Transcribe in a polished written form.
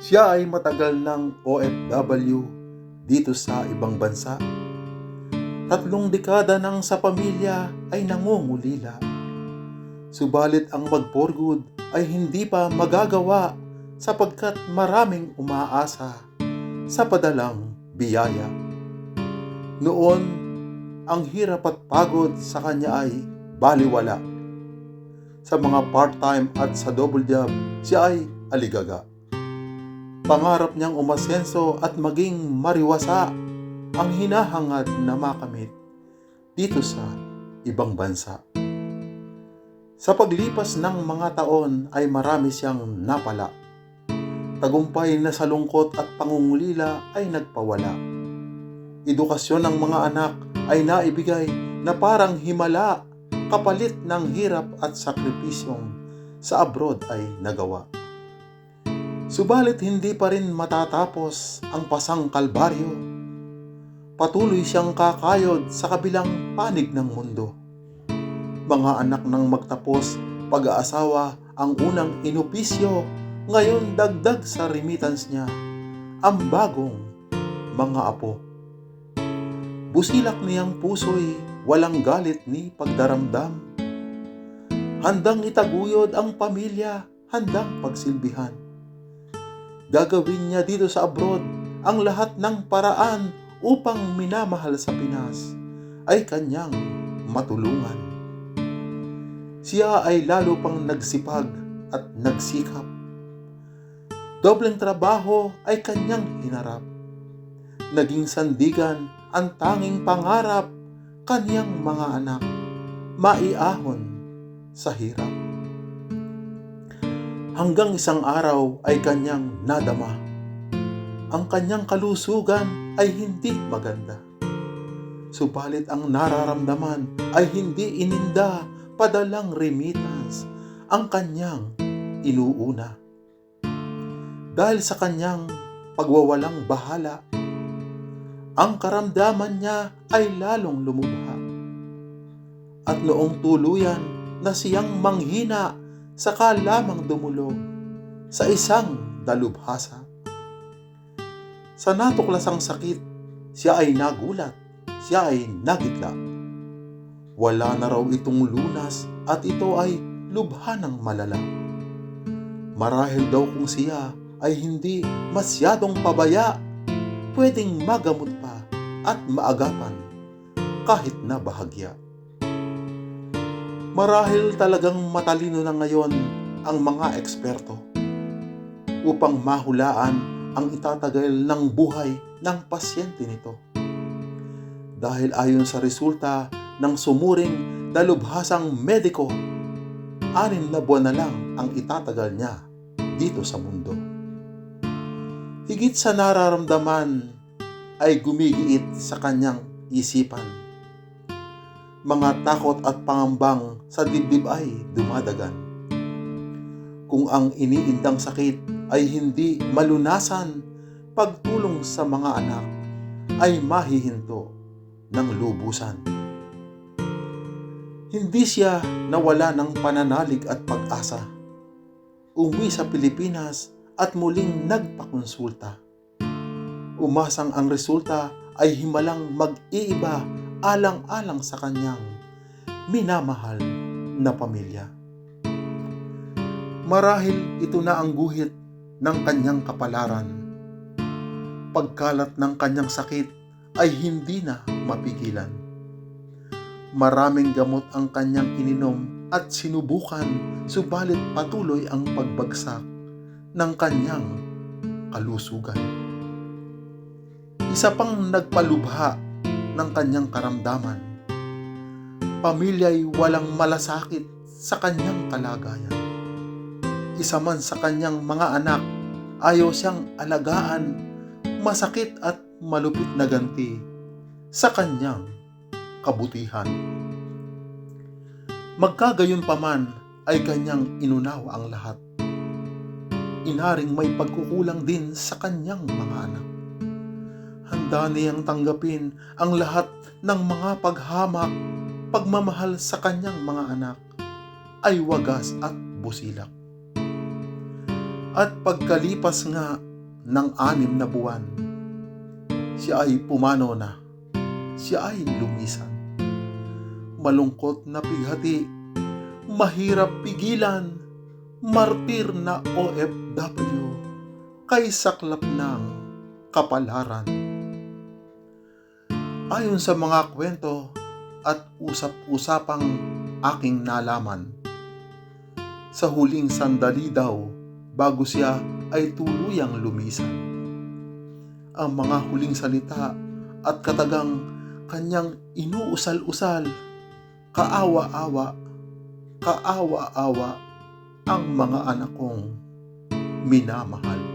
Siya ay matagal ng OFW dito sa ibang bansa. 3 dekada nang sa pamilya ay nangungulila. Subalit ang mag-for good ay hindi pa magagawa sapagkat maraming umaasa sa padalang biyaya. Noon, ang hirap at pagod sa kanya ay baliwala. Sa mga part-time at sa double job, siya ay aligaga. Pangarap niyang umasenso at maging mariwasa ang hinahangad na makamit dito sa ibang bansa. Sa paglipas ng mga taon ay marami siyang napala. Tagumpay na sa lungkot at pangungulila ay nagpawala. Edukasyon ng mga anak ay naibigay na parang himala kapalit ng hirap at sakripisyong sa abroad ay nagawa. Subalit hindi pa rin matatapos ang pasang kalbaryo. Patuloy siyang kakayod sa kabilang panig ng mundo. Mga anak nang magtapos pag-aasawa ang unang inopisyo, ngayon dagdag sa remittance niya ang bagong mga apo. Busilak niyang puso'y walang galit ni pagdaramdam. Handang itaguyod ang pamilya, handang pagsilbihan. Gagawin niya dito sa abroad ang lahat ng paraan upang minamahal sa Pinas ay kanyang matulungan. Siya ay lalo pang nagsipag at nagsikap. Dobleng trabaho ay kanyang hinarap. Naging sandigan ang tanging pangarap kanyang mga anak, maiahon sa hirap. Hanggang isang araw ay kanyang nadama. Ang kanyang kalusugan ay hindi maganda. Subalit ang nararamdaman ay hindi ininda, padalang remittance ang kanyang inuuna. Dahil sa kanyang pagwawalang bahala, ang karamdaman niya ay lalong lumubha. At noong tuluyan na siyang manghina, saka lamang dumulog sa isang dalubhasa. Sa natuklasang sakit, siya ay nagulat, siya ay nagitla. Wala na raw itong lunas at ito ay lubha ng malala. Marahil daw kung siya ay hindi masyadong pabaya, pwedeng magamot pa at maagapan kahit na bahagya. Marahil talagang matalino na ngayon ang mga eksperto upang mahulaan ang itatagal ng buhay ng pasyente nito. Dahil ayon sa resulta ng sumuring dalubhasang mediko, 6 na buwan na lang ang itatagal niya dito sa mundo. Higit sa nararamdaman ay gumigiit sa kanyang isipan. Mga takot at pangambang sa dibdib ay dumadagan. Kung ang iniindang sakit ay hindi malunasan, pagtulong sa mga anak ay mahihinto ng lubusan. Hindi siya nawala ng pananalig at pag-asa. Umuwi sa Pilipinas at muling nagpakonsulta. Umasang ang resulta ay himalang mag-iiba alang-alang sa kanyang minamahal na pamilya. Marahil ito na ang guhit ng kanyang kapalaran. Pagkalat ng kanyang sakit ay hindi na mapigilan. Maraming gamot ang kanyang ininom at sinubukan, subalit patuloy ang pagbagsak ng kanyang kalusugan. Isa pang nagpalubha ng kanyang karamdaman. Pamilya'y walang malasakit sa kanyang kalagayan. Isa man sa kanyang mga anak, ayaw siyang alagaan, masakit at malupit na ganti sa kanyang kabutihan. Magkagayon pa man ay kanyang inunaw ang lahat. Inaring may pagkukulang din sa kanyang mga anak. Handa niyang tanggapin ang lahat ng mga paghamak, pagmamahal sa kanyang mga anak ay wagas at busilak. At pagkalipas nga ng 6 na buwan. Siya ay pumanaw na. Siya ay lumisan. Malungkot na pighati, mahirap pigilan, martir na OFW, kay saklap ng kapalaran. Ayon sa mga kwento at usap-usapang aking nalaman, sa huling sandali daw bago siya ay tuluyang lumisan. Ang mga huling salita at katagang kanyang inuusal-usal, kaawa-awa, kaawa-awa ang mga anak kong minamahal.